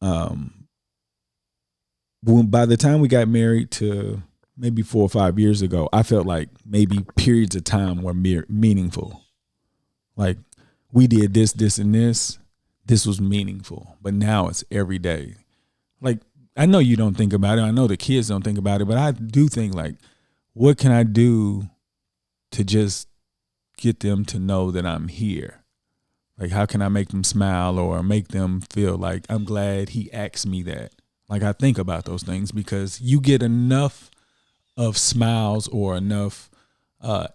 By the time we got married to maybe 4 or 5 years ago, I felt like maybe periods of time were meaningful. Like we did this, this, and this. This was meaningful, but now it's every day. Like I know you don't think about it. I know the kids don't think about it, but I do think like, what can I do to just get them to know that I'm here? Like, how can I make them smile or make them feel like I'm glad he asked me that? Like, I think about those things because you get enough of smiles or enough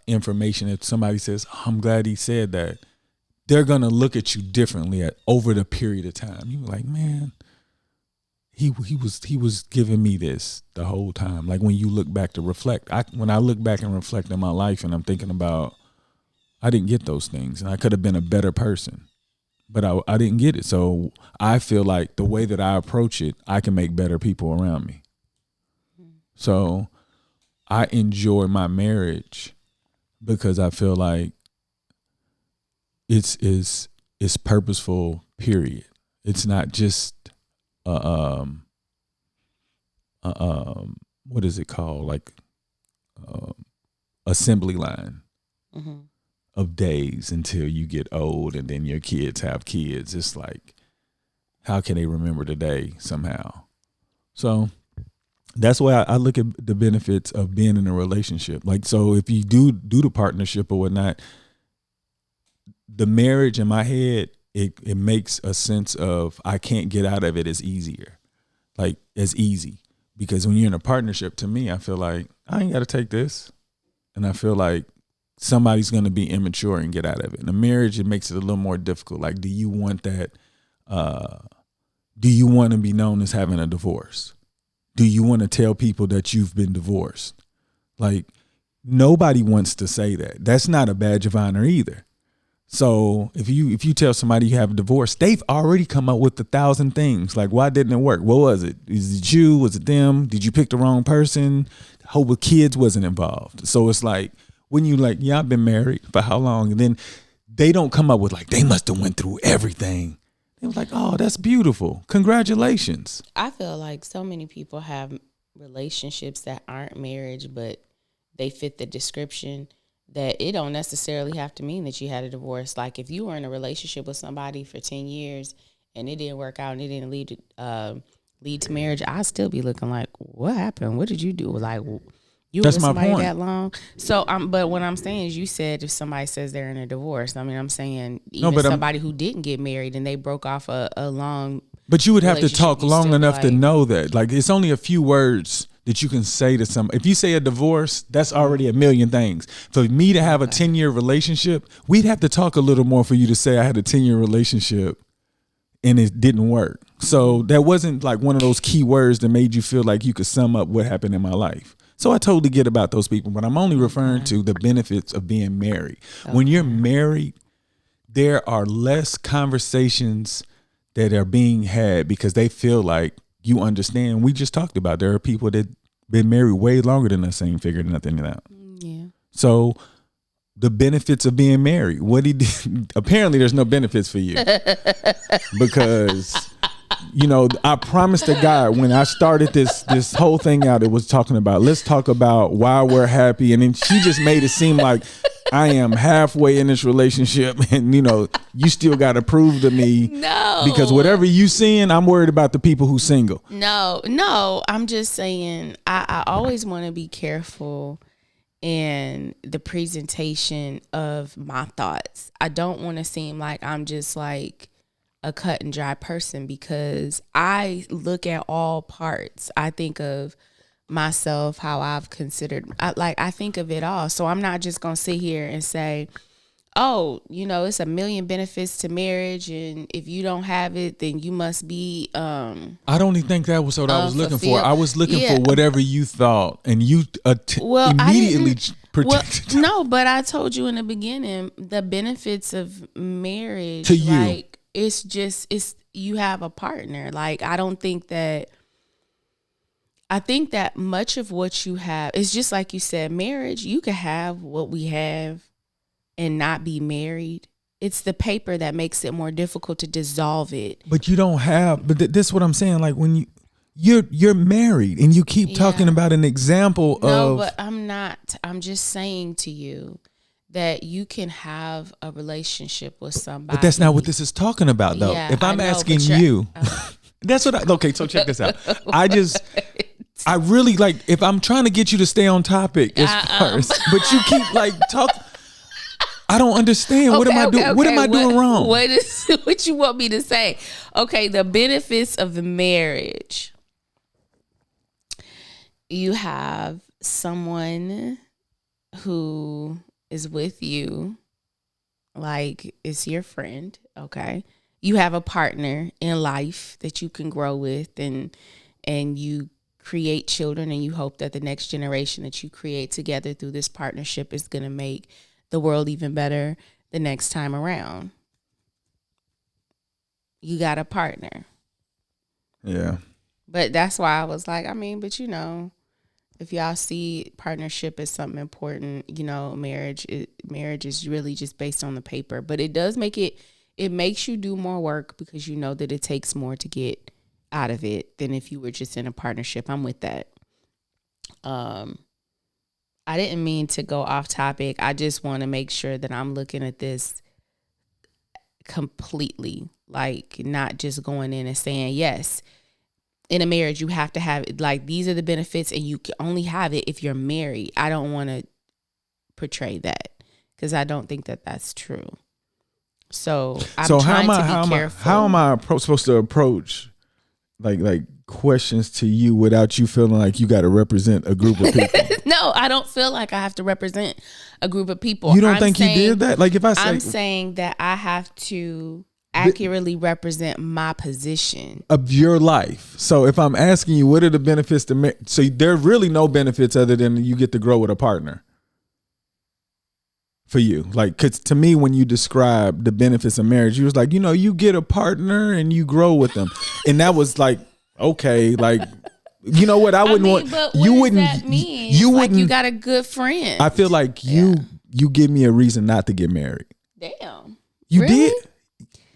information. If somebody says, oh, I'm glad he said that, they're going to look at you differently over the period of time. You're like, man, he was giving me this the whole time. Like when you look back to reflect, when I look back and reflect on my life and I'm thinking about, I didn't get those things and I could have been a better person, but I didn't get it. So I feel like the way that I approach it, I can make better people around me. So I enjoy my marriage because I feel like it's purposeful, period. It's not just what is it called? Like assembly line of days until you get old and then your kids have kids. It's like, how can they remember the day somehow? So that's why I look at the benefits of being in a relationship. Like, so if you do the partnership or whatnot, the marriage in my head, it makes a sense of I can't get out of it as easy. Because when you're in a partnership, to me, I feel like I ain't got to take this. And I feel like somebody's going to be immature and get out of it. In a marriage, it makes it a little more difficult. Like, do you want that? Do you want to be known as having a divorce? Do you want to tell people that you've been divorced? Like, nobody wants to say that. That's not a badge of honor either. So if you tell somebody you have a divorce, they've already come up with 1,000 things. Like, why didn't it work? What was it? Is it you? Was it them? Did you pick the wrong person? Hope with kids wasn't involved. So it's like, when you like, yeah, I've been married for how long? And then they don't come up with like, they must have went through everything. They was like, oh, that's beautiful. Congratulations. I feel like so many people have relationships that aren't marriage, but they fit the description, that it don't necessarily have to mean that you had a divorce. Like if you were in a relationship with somebody for 10 years and it didn't work out and it didn't lead to marriage, I'd still be looking like, what happened? What did you do? Like, you were with somebody that long? So, but what I'm saying is, you said if somebody says they're in a divorce, I mean, I'm saying even somebody who didn't get married and they broke off a long. But you would have to talk long enough to know that. Like, it's only a few words that you can say to somebody. If you say a divorce, that's already a million things. For me to have a 10-year relationship, we'd have to talk a little more for you to say I had a 10-year relationship and it didn't work. So that wasn't like one of those key words that made you feel like you could sum up what happened in my life. So I totally get about those people, but I'm only referring to the benefits of being married. When you're married, there are less conversations that are being had because they feel like you understand. We just talked about there are people that been married way longer than us ain't figured nothing out. Yeah. So the benefits of being married. Apparently there's no benefits for you because I promised the guy when I started this whole thing out, it was talking about, let's talk about why we're happy. And then she just made it seem like I am halfway in this relationship and, you still got to prove to me. No. Because whatever you seeing, I'm worried about the people who single. No. I'm just saying, I always want to be careful in the presentation of my thoughts. I don't want to seem like I'm just like a cut and dry person because I look at all parts. I think of myself, how I've considered, I think of it all. So I'm not just going to sit here and say, oh, it's a million benefits to marriage, and if you don't have it, then you must be I don't even think that was what I was looking for. I was looking for whatever you thought, and you immediately protected. No, but I told you in the beginning, the benefits of marriage to you. Like, it's you have a partner. Like, I think that much of what you have is just like you said, marriage, you can have what we have and not be married it's the paper that makes it more difficult to dissolve it. But you don't have. But this is what I'm saying. Like when you're married and you keep talking about an example No, of. but I'm not. I'm just saying to you that you can have a relationship with somebody. But that's not what this is talking about, though. Yeah, if I'm I know, asking but you, that's what okay, so check this out. I really like, if I'm trying to get you to stay on topic as far as, but you keep like I don't understand. What am I doing? What am I doing wrong? What you want me to say? Okay, the benefits of the marriage. You have someone who is with you, like it's your friend, okay? You have a partner in life that you can grow with, and you create children, and you hope that the next generation that you create together through this partnership is going to make the world even better the next time around. You got a partner. Yeah. But that's why I was like, I mean, but you know, if y'all see partnership as something important, you know, marriage is really just based on the paper. But it does it makes you do more work because you know that it takes more to get out of it than if you were just in a partnership. I'm with that. I didn't mean to go off topic. I just want to make sure that I'm looking at this completely, like not just going in and saying, yes, in a marriage, you have to have, like, these are the benefits and you can only have it if you're married. I don't want to portray that because I don't think that that's true. So I'm trying to be careful. How am I supposed to approach like questions to you without you feeling like you got to represent a group of people? No, I don't feel like I have to represent a group of people. You don't think you did that? Like if I say, I'm saying that I have to accurately represent my position of your life. So if I'm asking you, what are the benefits to so there's really no benefits other than you get to grow with a partner for you. Like, cause to me, when you describe the benefits of marriage, you was like, you know, you get a partner and you grow with them. And that was like, okay, like, you know what? I wouldn't want, but you what wouldn't, does that mean? You It's wouldn't, like you got a good friend. I feel like you give me a reason not to get married. Damn. You Really? did?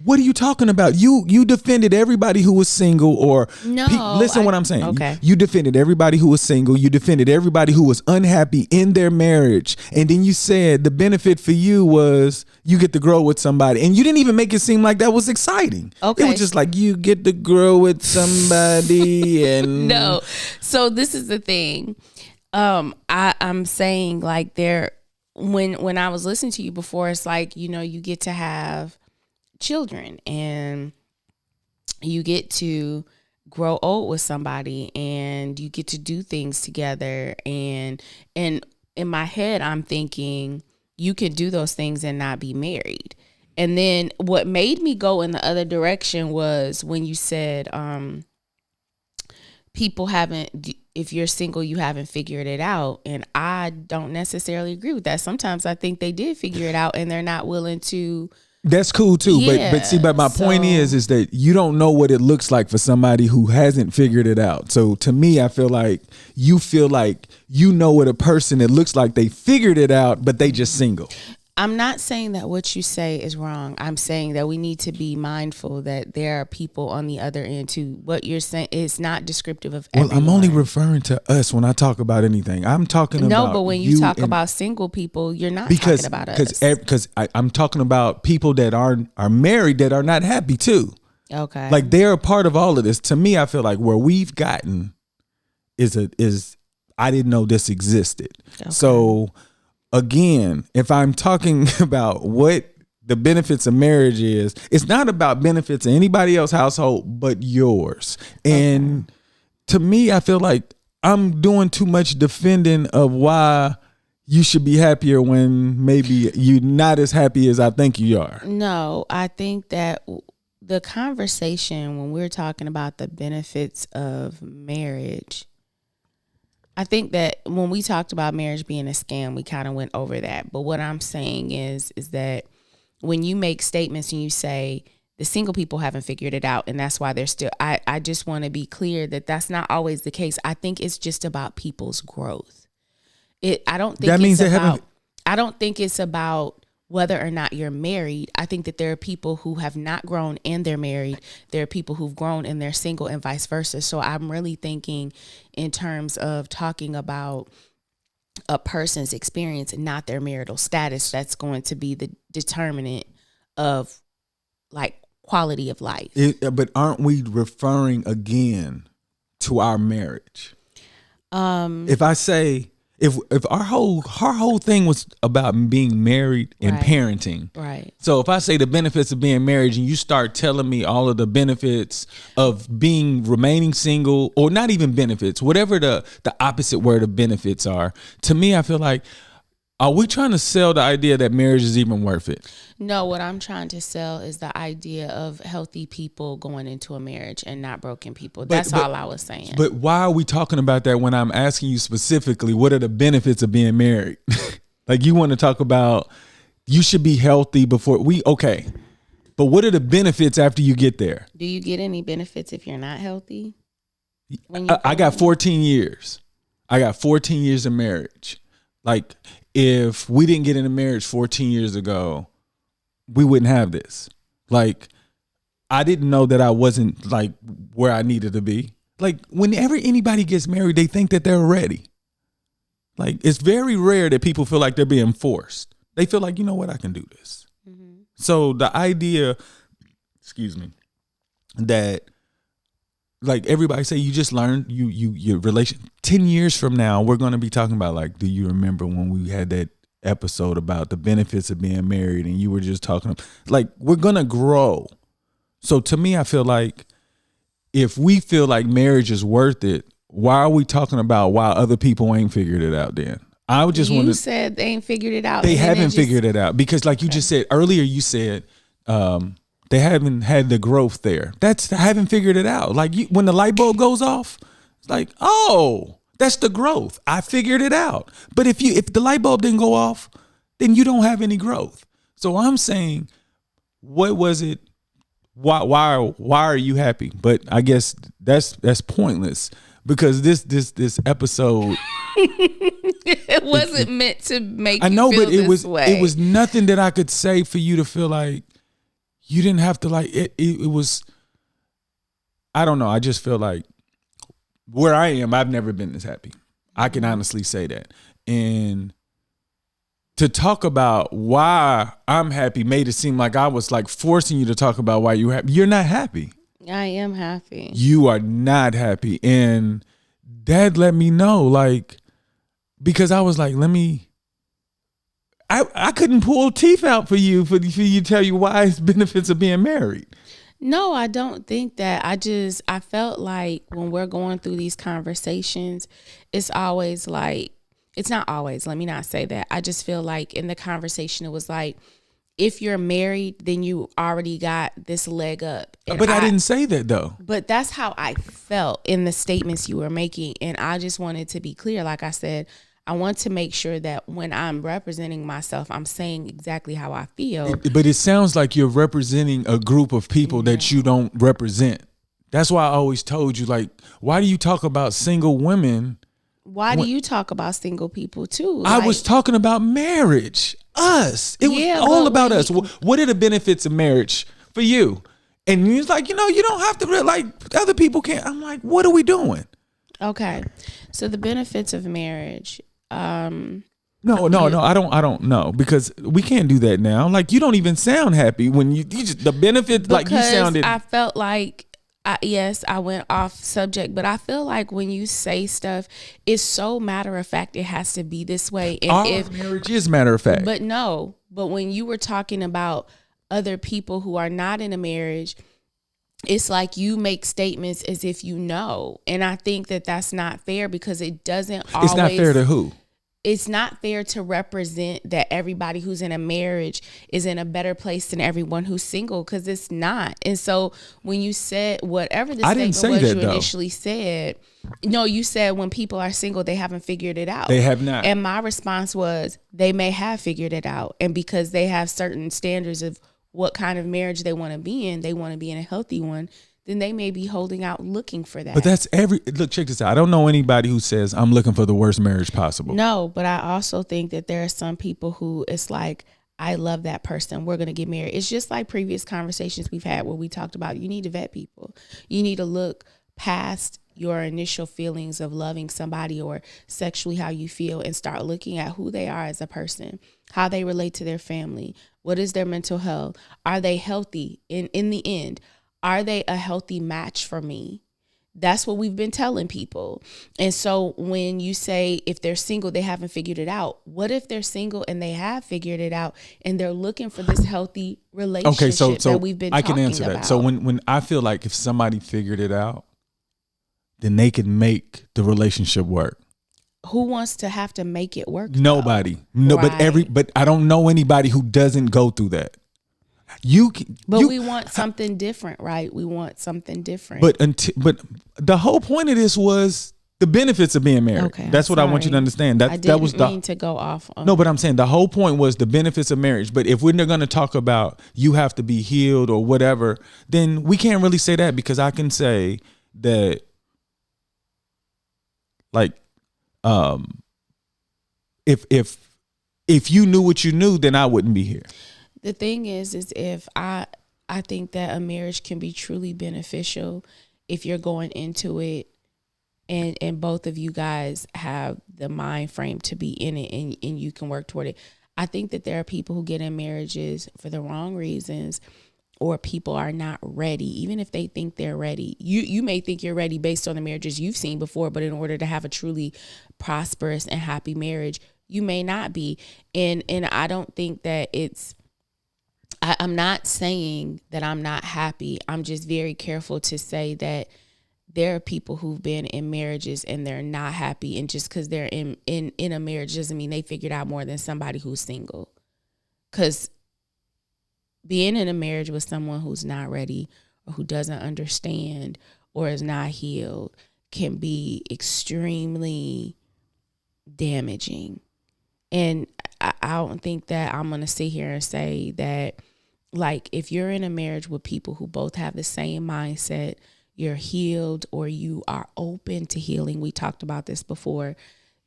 What are you talking about? You defended everybody who was single or listen what I'm saying. Okay. You defended everybody who was single. You defended everybody who was unhappy in their marriage. And then you said the benefit for you was you get to grow with somebody. And you didn't even make it seem like that was exciting. Okay. It was just like you get to grow with somebody and No. So this is the thing. I'm saying like when I was listening to you before, it's like, you know, you get to have children and you get to grow old with somebody and you get to do things together, and in my head I'm thinking you can do those things and not be married. And then what made me go in the other direction was when you said people haven't, if you're single you haven't figured it out, and I don't necessarily agree with that. Sometimes I think they did figure it out and they're not willing to. That's cool too, Yeah, but my point is that you don't know what it looks like for somebody who hasn't figured it out. So to me, I feel like you know what a person that looks like they figured it out, but they just single. I'm not saying that what you say is wrong. I'm saying that we need to be mindful that there are people on the other end too. What you're saying is not descriptive of everyone. Well, I'm only referring to us when I talk about anything. I'm talking about no, but when you talk about single people, you're not talking about us. Because I'm talking about people that are married that are not happy too. Okay, like they're a part of all of this. To me, I feel like where we've gotten is I didn't know this existed. Okay. So. Again, if I'm talking about what the benefits of marriage is, it's not about benefits in anybody else's household but yours. And to me, I feel like I'm doing too much defending of why you should be happier when maybe you're not as happy as I think you are. No, I think that the conversation when we're talking about the benefits of marriage, I think that when we talked about marriage being a scam, we kind of went over that. But what I'm saying is that when you make statements and you say the single people haven't figured it out and that's why they're still, I just want to be clear that that's not always the case. I think it's just about people's growth. I don't think it's about whether or not you're married. I think that there are people who have not grown and they're married. There are people who've grown and they're single and vice versa. So I'm really thinking in terms of talking about a person's experience and not their marital status. That's going to be the determinant of like quality of life. But aren't we referring again to our marriage? If I say, if our whole thing was about being married and parenting, right? So if I say the benefits of being married, and you start telling me all of the benefits of remaining single, or not even benefits, whatever the opposite word of benefits are, to me, I feel like, are we trying to sell the idea that marriage is even worth it? No, what I'm trying to sell is the idea of healthy people going into a marriage and not broken people. That's all I was saying. But why are we talking about that when I'm asking you specifically, what are the benefits of being married? Like, you want to talk about you should be healthy before okay. But what are the benefits after you get there? Do you get any benefits if you're not healthy? I got 14 years. I got 14 years of marriage. Like, if we didn't get into marriage 14 years ago, we wouldn't have this. Like, I didn't know that I wasn't like where I needed to be. Like, whenever anybody gets married, they think that they're ready. Like, it's very rare that people feel like they're being forced. They feel like, you know what, I can do this. Mm-hmm. So the idea, that like everybody say you just learned your relation 10 years from now, we're going to be talking about like, do you remember when we had that episode about the benefits of being married and you were just talking like, we're going to grow. So to me, I feel like if we feel like marriage is worth it, why are we talking about why other people ain't figured it out then? I would just want to. You said they ain't figured it out. They haven't figured it out because like you just said earlier, you said, they haven't had the growth there. They haven't figured it out. Like when the light bulb goes off, it's like, oh, that's the growth. I figured it out. But if the light bulb didn't go off, then you don't have any growth. So I'm saying, what was it? Why are you happy? But I guess that's pointless because this episode it wasn't meant to make. I know, you feel but it was way. It was nothing that I could say for you to feel like. You didn't have to like it. It was, I don't know. I just feel like where I am, I've never been this happy. I can honestly say that. And to talk about why I'm happy made it seem like I was like forcing you to talk about why you're happy. You're not happy. I am happy. You are not happy. And that let me know, like, because I was like, I couldn't pull teeth out for you to tell you why it's benefits of being married. No, I don't think that. I felt like when we're going through these conversations, it's always like, it's not always, let me not say that. I just feel like in the conversation, it was like, if you're married, then you already got this leg up. But I didn't say that though. But that's how I felt in the statements you were making. And I just wanted to be clear. Like I said, I want to make sure that when I'm representing myself, I'm saying exactly how I feel. But it sounds like you're representing a group of people that you don't represent. That's why I always told you, like, why do you talk about single women? Why do you talk about single people too? I was talking about marriage. Us. It was all about us. What are the benefits of marriage for you? And he's like, you don't have to, like, other people can't. I'm like, what are we doing? Okay. So the benefits of marriage. No, I don't know because we can't do that now. Like, you don't even sound happy when you just, the benefits, like you sounded. I felt like, yes, I went off subject, but I feel like when you say stuff, it's so matter of fact, it has to be this way. And Our marriage is matter of fact. But when you were talking about other people who are not in a marriage, it's like you make statements as if you know. And I think that that's not fair because it doesn't always. It's not fair to who? It's not fair to represent that everybody who's in a marriage is in a better place than everyone who's single, because it's not. And so when you said whatever the statement was you initially said, no, you said when people are single, they haven't figured it out. They have not. And my response was they may have figured it out. And because they have certain standards of what kind of marriage they want to be in, they want to be in a healthy one, then they may be holding out looking for that. But that's look, check this out. I don't know anybody who says I'm looking for the worst marriage possible. No, but I also think that there are some people who it's like, I love that person. We're going to get married. It's just like previous conversations we've had where we talked about you need to vet people. You need to look past your initial feelings of loving somebody or sexually how you feel and start looking at who they are as a person, how they relate to their family. What is their mental health? Are they healthy in the end? Are they a healthy match for me? That's what we've been telling people. And so when you say if they're single, they haven't figured it out. What if they're single and they have figured it out and they're looking for this healthy relationship that we've been talking about? I can answer that. So when I feel like if somebody figured it out, then they can make the relationship work. Who wants to have to make it work? Nobody. No, right. But I don't know anybody who doesn't go through that. We want something different, right? We want something different. But the whole point of this was the benefits of being married. Okay, that's what I want you to understand. I didn't mean to go off. No, but I'm saying the whole point was the benefits of marriage. But if we're not going to talk about you have to be healed or whatever, then we can't really say that, because I can say that, like, if you knew what you knew, then I wouldn't be here. The thing is if I think that a marriage can be truly beneficial if you're going into it and both of you guys have the mind frame to be in it and you can work toward it. I think that there are people who get in marriages for the wrong reasons, or people are not ready, even if they think they're ready. You may think you're ready based on the marriages you've seen before, but in order to have a truly prosperous and happy marriage, you may not be. And I don't think that I'm not saying that I'm not happy. I'm just very careful to say that there are people who've been in marriages and they're not happy. And just because they're in a marriage doesn't mean they figured out more than somebody who's single. Because being in a marriage with someone who's not ready or who doesn't understand or is not healed can be extremely damaging. And I don't think that I'm going to sit here and say that, like, if you're in a marriage with people who both have the same mindset, you're healed or you are open to healing, we talked about this before,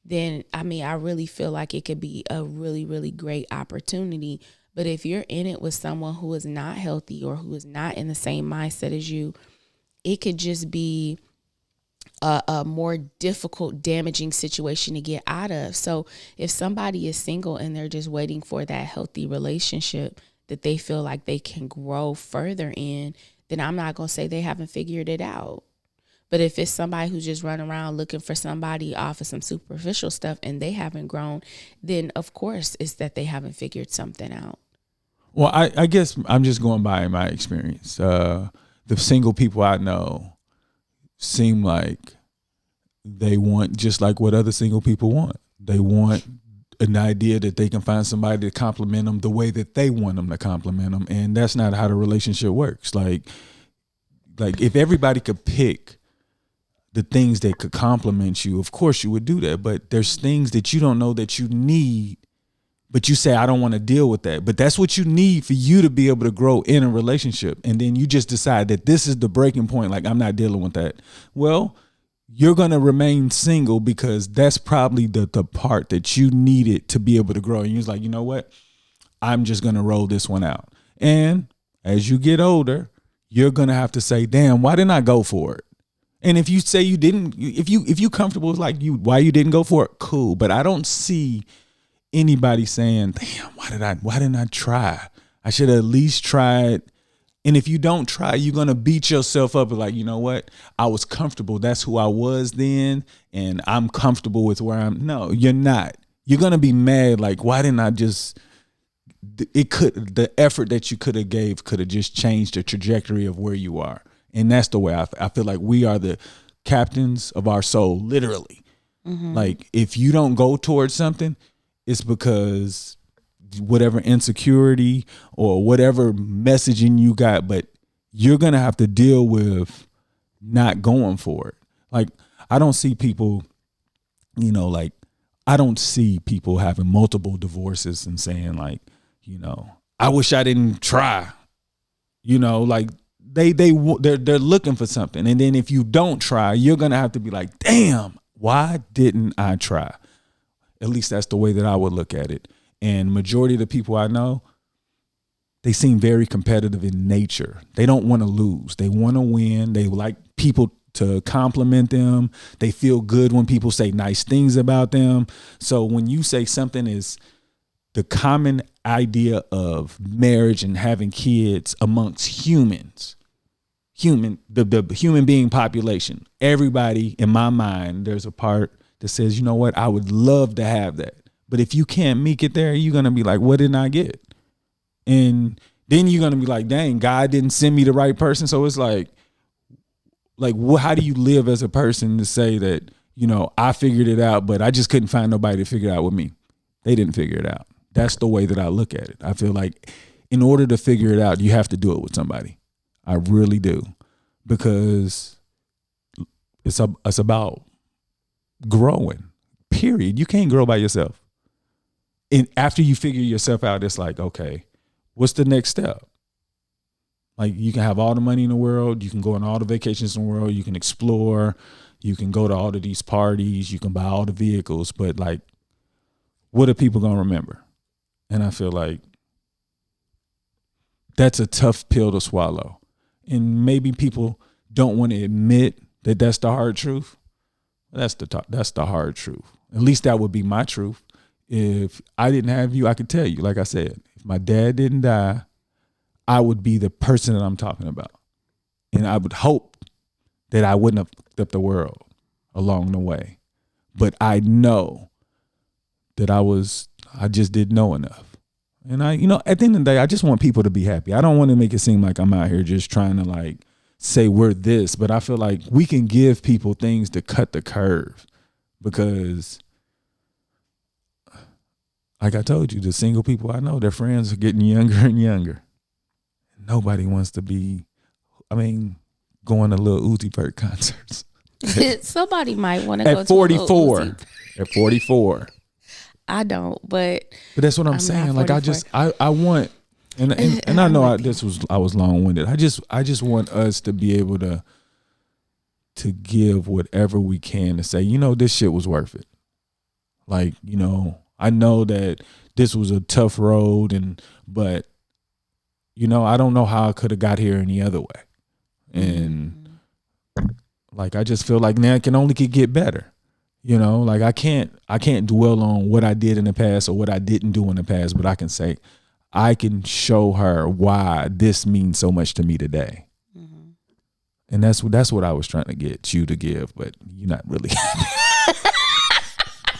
then, I mean, I really feel like it could be a really, really great opportunity. But if you're in it with someone who is not healthy or who is not in the same mindset as you, it could just be a more difficult, damaging situation to get out of. So if somebody is single and they're just waiting for that healthy relationship that they feel like they can grow further in, then I'm not going to say they haven't figured it out. But if it's somebody who's just running around looking for somebody off of some superficial stuff and they haven't grown, then of course it's that they haven't figured something out. Well, I guess I'm just going by my experience. The single people I know seem like they want just like what other single people want. They want an idea that they can find somebody to compliment them the way that they want them to compliment them. And that's not how the relationship works. Like if everybody could pick the things that could compliment you, of course you would do that. But there's things that you don't know that you need, but you say, I don't want to deal with that. But that's what you need for you to be able to grow in a relationship. And then you just decide that this is the breaking point. Like, I'm not dealing with that. Well, you're going to remain single because that's probably the part that you needed to be able to grow. And you're like, you know what? I'm just going to roll this one out. And as you get older, you're going to have to say, damn, why didn't I go for it? And if you say you didn't, if you comfortable with like why you didn't go for it, cool. But I don't see anybody saying, damn, why didn't I try? I should have at least tried. And if you don't try, you're going to beat yourself up like, you know what? I was comfortable. That's who I was then. And I'm comfortable with where I'm. No, you're not. You're going to be mad. Like, why didn't I just, the effort that you could have gave could have just changed the trajectory of where you are. And that's the way I feel like we are the captains of our soul, literally. Mm-hmm. Like, if you don't go towards something, it's because whatever insecurity or whatever messaging you got, but you're going to have to deal with not going for it. Like, I don't see people, like, I don't see people having multiple divorces and saying like, I wish I didn't try, like they're looking for something. And then if you don't try, you're going to have to be like, damn, why didn't I try? At least that's the way that I would look at it. And majority of the people I know, they seem very competitive in nature. They don't want to lose. They want to win. They like people to compliment them. They feel good when people say nice things about them. So when you say something is the common idea of marriage and having kids amongst humans, the human being population, everybody in my mind, there's a part that says, you know what, I would love to have that. But if you can't make it there, you're going to be like, what did I get? And then you're going to be like, dang, God didn't send me the right person. So it's like, how do you live as a person to say that, you know, I figured it out, but I just couldn't find nobody to figure it out with me. They didn't figure it out. That's the way that I look at it. I feel like in order to figure it out, you have to do it with somebody. I really do, because it's about growing, period. You can't grow by yourself. And after you figure yourself out, it's like, okay, what's the next step? Like, you can have all the money in the world. You can go on all the vacations in the world. You can explore. You can go to all of these parties. You can buy all the vehicles. But, like, what are people going to remember? And I feel like that's a tough pill to swallow. And maybe people don't want to admit that that's the hard truth. That's the hard truth. At least that would be my truth. If I didn't have you, I could tell you, like I said, if my dad didn't die, I would be the person that I'm talking about. And I would hope that I wouldn't have fucked up the world along the way. But I know that I just didn't know enough. And at the end of the day, I just want people to be happy. I don't want to make it seem like I'm out here just trying to like say we're this, but I feel like we can give people things to cut the curve, because like I told you, the single people I know, their friends are getting younger and younger. Nobody wants to be, going to little Uzi Vert concerts. Somebody might want to go at 44. At 44. I don't, but that's what I'm saying. Like, I want, and I know I was long winded. I just want us to be able to give whatever we can to say, you know, this shit was worth it. Like, you know, I know that this was a tough road, but you know, I don't know how I could have got here any other way. And like, I just feel like now it can only get better. You know, like I can't dwell on what I did in the past or what I didn't do in the past, but I can say, I can show her why this means so much to me today. Mm-hmm. And that's what I was trying to get you to give, but you're not really.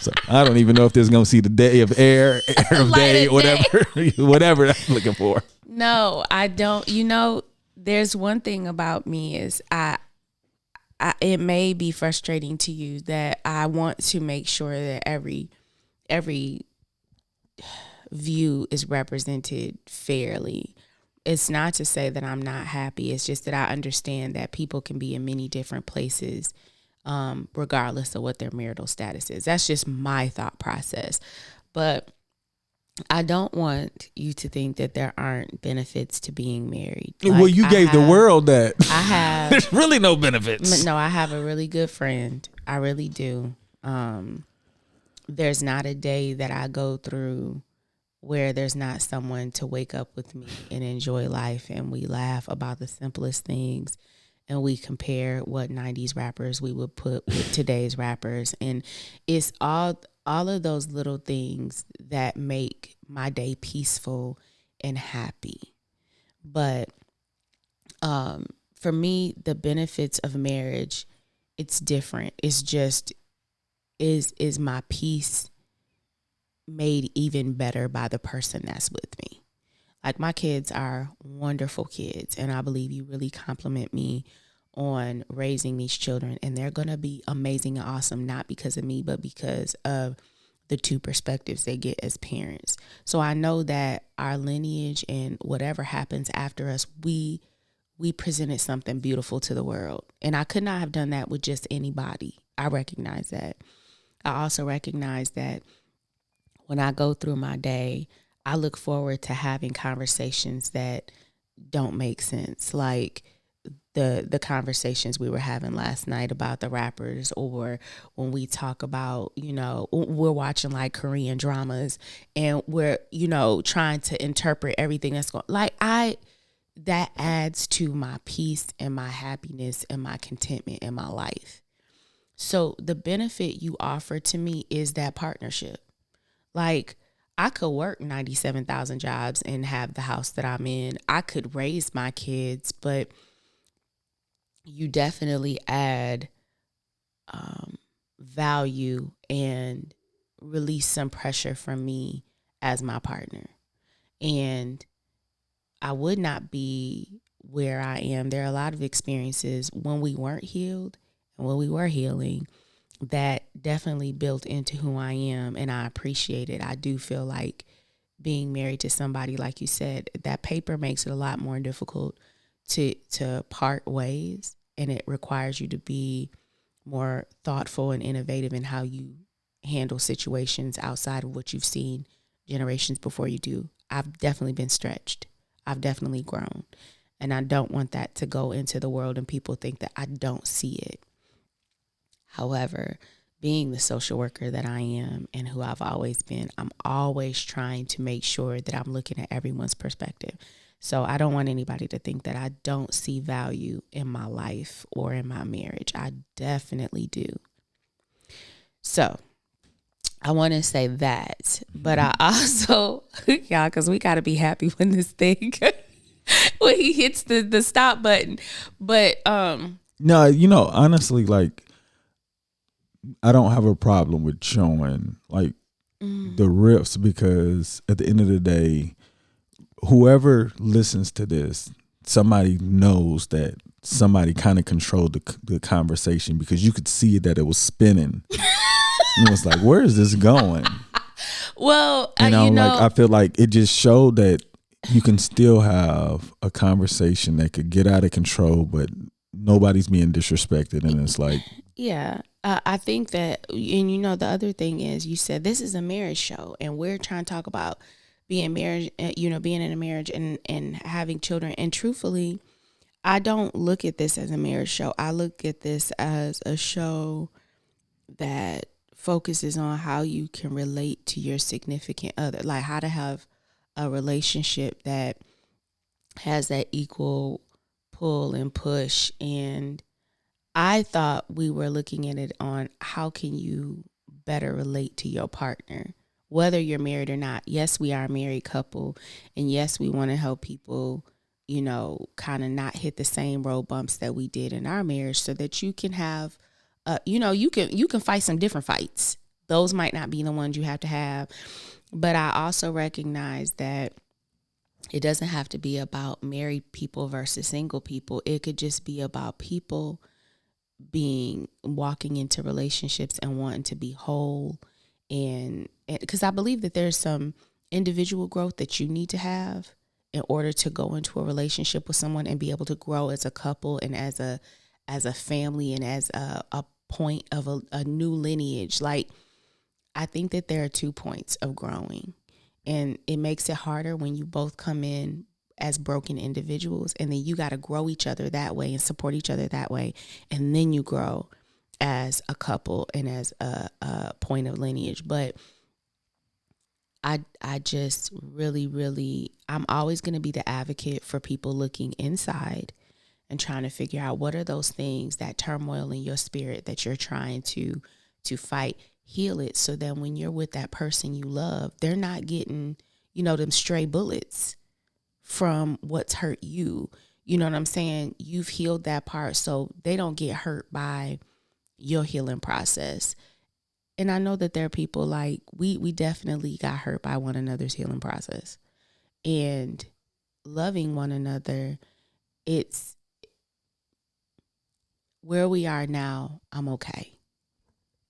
So I don't even know if this is going to see the day of air of day, whatever I'm looking for. No, I don't. You know, there's one thing about me is it may be frustrating to you that I want to make sure that every view is represented fairly. It's not to say that I'm not happy. It's just that I understand that people can be in many different places, regardless of what their marital status is. That's just my thought process. But I don't want you to think that there aren't benefits to being married. Like, well, you gave the world that. I have. There's really no benefits. No, I have a really good friend. I really do. There's not a day that I go through where there's not someone to wake up with me and enjoy life, and we laugh about the simplest things, and we compare what 90s rappers we would put with today's rappers. And it's all of those little things that make my day peaceful and happy. But for me, the benefits of marriage, it's different. It's just, is my peace made even better by the person that's with me. Like, my kids are wonderful kids, and I believe you really compliment me on raising these children, and they're going to be amazing and awesome, not because of me, but because of the two perspectives they get as parents. So I know that our lineage and whatever happens after us, we presented something beautiful to the world. And I could not have done that with just anybody. I recognize that. I also recognize that when I go through my day, I look forward to having conversations that don't make sense. Like, the conversations we were having last night about the rappers, or when we talk about, we're watching like Korean dramas and we're, trying to interpret everything that's going, that adds to my peace and my happiness and my contentment in my life. So the benefit you offer to me is that partnership. Like, I could work 97,000 jobs and have the house that I'm in. I could raise my kids, but you definitely add value and release some pressure from me as my partner. And I would not be where I am. There are a lot of experiences when we weren't healed and when we were healing that definitely built into who I am, and I appreciate it. I do feel like being married to somebody, like you said, that paper makes it a lot more difficult to part ways, and it requires you to be more thoughtful and innovative in how you handle situations outside of what you've seen generations before you do. I've definitely been stretched. I've definitely grown, and I don't want that to go into the world and people think that I don't see it. However, being the social worker that I am and who I've always been, I'm always trying to make sure that I'm looking at everyone's perspective. So I don't want anybody to think that I don't see value in my life or in my marriage. I definitely do. So I want to say that, but I also, y'all, because we got to be happy when this thing, when he hits the stop button. But no, honestly, like, I don't have a problem with showing like the riffs, because at the end of the day, whoever listens to this, somebody knows that somebody kind of controlled the conversation, because you could see that it was spinning. And it was like, where is this going? Well, like, I feel like it just showed that you can still have a conversation that could get out of control, but nobody's being disrespected. And it's like, yeah, I think that, and the other thing is, you said this is a marriage show, and we're trying to talk about being marriage, being in a marriage and having children. And truthfully, I don't look at this as a marriage show. I look at this as a show that focuses on how you can relate to your significant other, like how to have a relationship that has that equal pull and push. And I thought we were looking at it on how can you better relate to your partner, whether you're married or not. Yes, we are a married couple, and yes, we want to help people, kind of not hit the same road bumps that we did in our marriage, so that you can have, you can fight some different fights. Those might not be the ones you have to have, but I also recognize that it doesn't have to be about married people versus single people. It could just be about people walking into relationships and wanting to be whole, and because I believe that there's some individual growth that you need to have in order to go into a relationship with someone and be able to grow as a couple and as a family and as a point of a new lineage. Like, I think that there are 2 points of growing, and it makes it harder when you both come in as broken individuals, and then you got to grow each other that way and support each other that way, and then you grow as a couple and as a point of lineage. But I just really, I'm always going to be the advocate for people looking inside and trying to figure out what are those things, that turmoil in your spirit that you're trying to fight, heal it, so that when you're with that person you love, they're not getting, them stray bullets from what's hurt you. You know what I'm saying? You've healed that part, so they don't get hurt by your healing process. And I know that there are people like we definitely got hurt by one another's healing process. And loving one another, it's where we are now. I'm okay.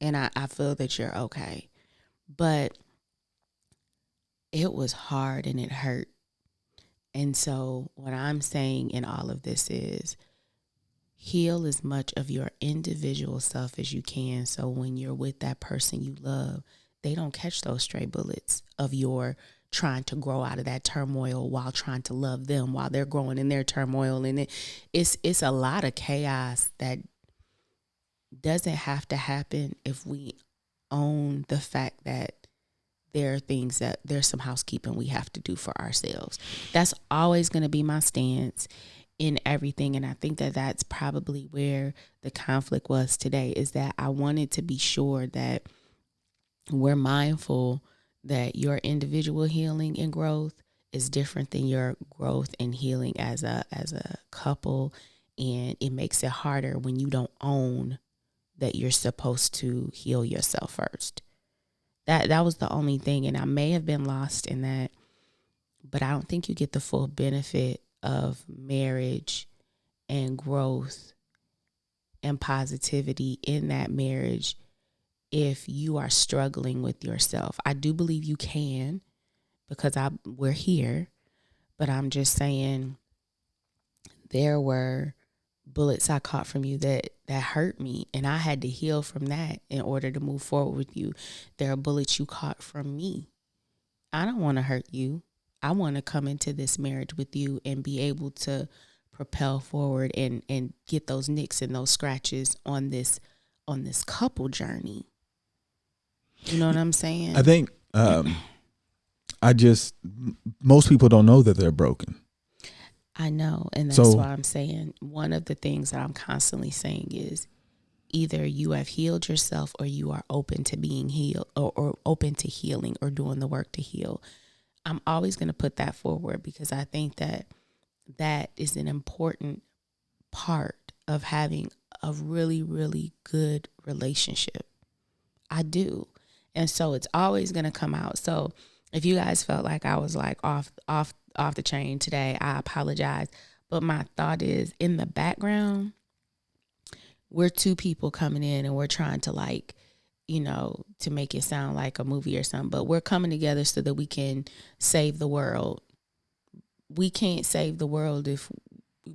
And I feel that you're okay. But it was hard and it hurt. And so what I'm saying in all of this is heal as much of your individual self as you can, so when you're with that person you love, they don't catch those stray bullets of your trying to grow out of that turmoil while trying to love them while they're growing in their turmoil. And it's a lot of chaos that doesn't have to happen if we own the fact that there are things that there's some housekeeping we have to do for ourselves. That's always going to be my stance in everything. And I think that that's probably where the conflict was today, is that I wanted to be sure that we're mindful that your individual healing and growth is different than your growth and healing as a couple. And it makes it harder when you don't own that you're supposed to heal yourself first. That was the only thing. And I may have been lost in that, but I don't think you get the full benefit of marriage and growth and positivity in that marriage if you are struggling with yourself. I do believe you can, because we're here, but I'm just saying there were bullets I caught from you that hurt me, and I had to heal from that in order to move forward with you. There are bullets you caught from me. I don't want to hurt you. I want to come into this marriage with you and be able to propel forward and get those nicks and those scratches on this couple journey. You know what I'm saying? I think most people don't know that they're broken. I know, and that's why I'm saying one of the things that I'm constantly saying is either you have healed yourself or you are open to being healed or open to healing or doing the work to heal. I'm always going to put that forward because I think that is an important part of having a really, really good relationship. I do. And so it's always going to come out. So if you guys felt like I was like off the chain today, I apologize. But my thought is, in the background, we're two people coming in and we're trying to, like, you know, to make it sound like a movie or something, but we're coming together so that we can save the world. We can't save the world if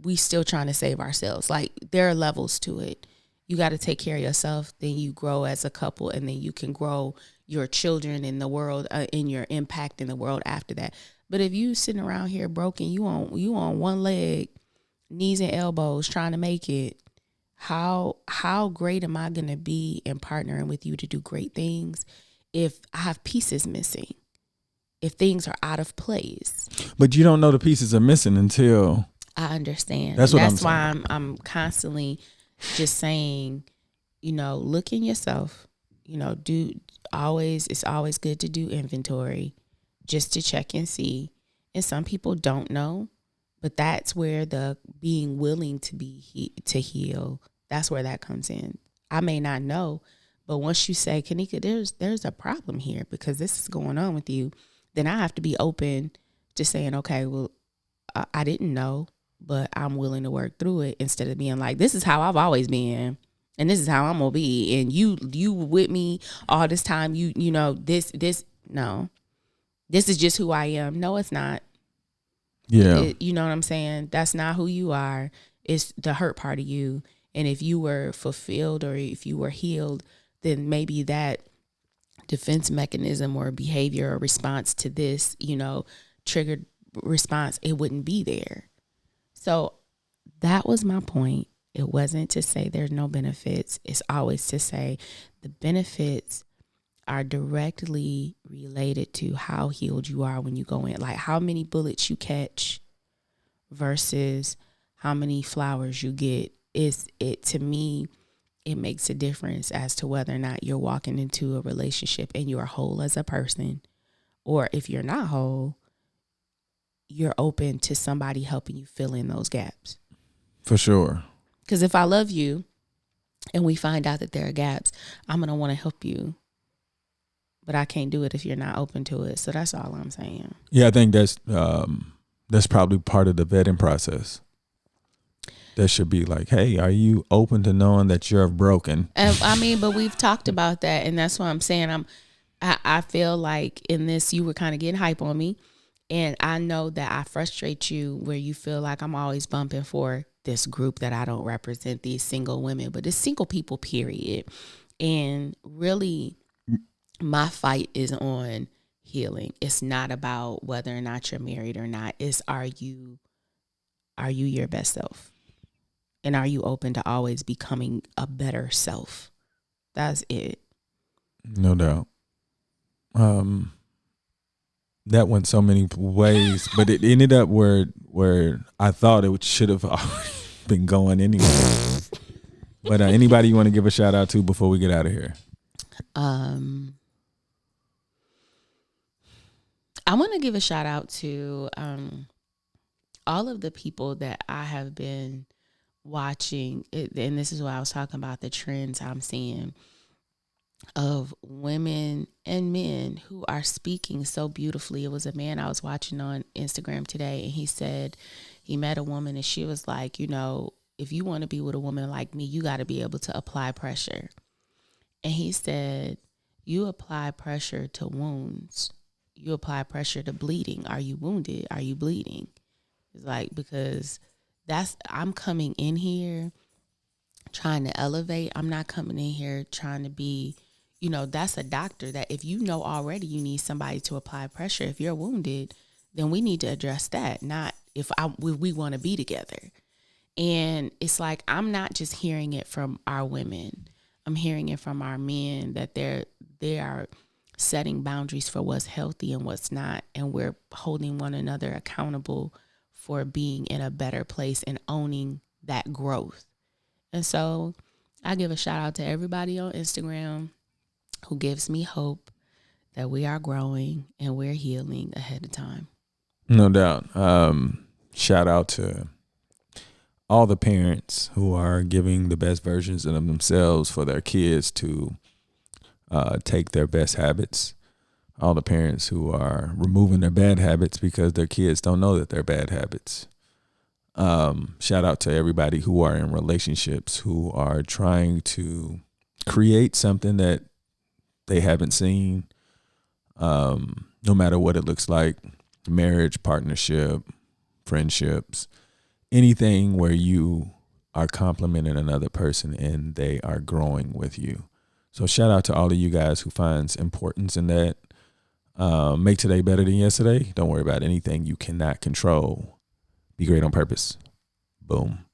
we still trying to save ourselves. Like, there are levels to it. You got to take care of yourself, then you grow as a couple, and then you can grow your children in the world, in your impact in the world after that. But if you sitting around here broken, you on one leg, knees and elbows, trying to make it, how great am I going to be in partnering with you to do great things if I have pieces missing, if things are out of place? But you don't know the pieces are missing until I understand. That's why I'm constantly just saying, you know, look in yourself, you know, it's always good to do inventory just to check and see. And some people don't know, but that's where the being willing to to heal, that's where that comes in. I may not know, but once you say, Kanika, there's a problem here because this is going on with you, then I have to be open to saying, okay, well, I didn't know, but I'm willing to work through it, instead of being like, this is how I've always been and this is how I'm gonna be, and you with me all this time, you know, this no, this is just who I am. No, it's not. Yeah. You know what I'm saying? That's not who you are. It's the hurt part of you. And if you were fulfilled or if you were healed, then maybe that defense mechanism or behavior or response to this, you know, triggered response, it wouldn't be there. So that was my point. It wasn't to say there's no benefits. It's always to say the benefits are directly related to how healed you are when you go in. Like how many bullets you catch versus how many flowers you get. To me, it makes a difference as to whether or not you're walking into a relationship and you're whole as a person, or if you're not whole, you're open to somebody helping you fill in those gaps. For sure. Because if I love you and we find out that there are gaps, I'm going to want to help you. But I can't do it if you're not open to it. So that's all I'm saying. Yeah, I think that's probably part of the vetting process. That should be like, hey, are you open to knowing that you're broken? I mean, but we've talked about that, and that's what I'm saying. I feel like in this, you were kind of getting hype on me, and I know that I frustrate you where you feel like I'm always bumping for this group that I don't represent, these single women, but it's single people, period. And really, my fight is on healing. It's not about whether or not you're married or not. It's are you your best self? And are you open to always becoming a better self? That's it. No doubt. That went so many ways, but it ended up where I thought it should have already been going anyway. But anybody you want to give a shout out to before we get out of here? I want to give a shout out to all of the people that I have been watching, and this is what I was talking about, the trends I'm seeing of women and men who are speaking so beautifully. It was a man I was watching on Instagram today, and he said he met a woman and she was like, you know, if you want to be with a woman like me, you got to be able to apply pressure. And he said, you apply pressure to wounds. You apply pressure to bleeding. Are you wounded? Are you bleeding? It's like, because I'm coming in here trying to elevate. I'm not coming in here trying to be, you know, that's a doctor that if you know already you need somebody to apply pressure. If you're wounded, then we need to address that, not if we want to be together. And it's like, I'm not just hearing it from our women. I'm hearing it from our men that they are setting boundaries for what's healthy and what's not. And we're holding one another accountable for being in a better place and owning that growth. And so I give a shout out to everybody on Instagram who gives me hope that we are growing and we're healing ahead of time. No doubt. Shout out to all the parents who are giving the best versions of themselves for their kids to take their best habits. All the parents who are removing their bad habits because their kids don't know that they're bad habits. Shout out to everybody who are in relationships who are trying to create something that they haven't seen, no matter what it looks like, marriage, partnership, friendships, anything where you are complimenting another person and they are growing with you. So shout out to all of you guys who finds importance in that. Make today better than yesterday. Don't worry about anything you cannot control. Be great on purpose. Boom.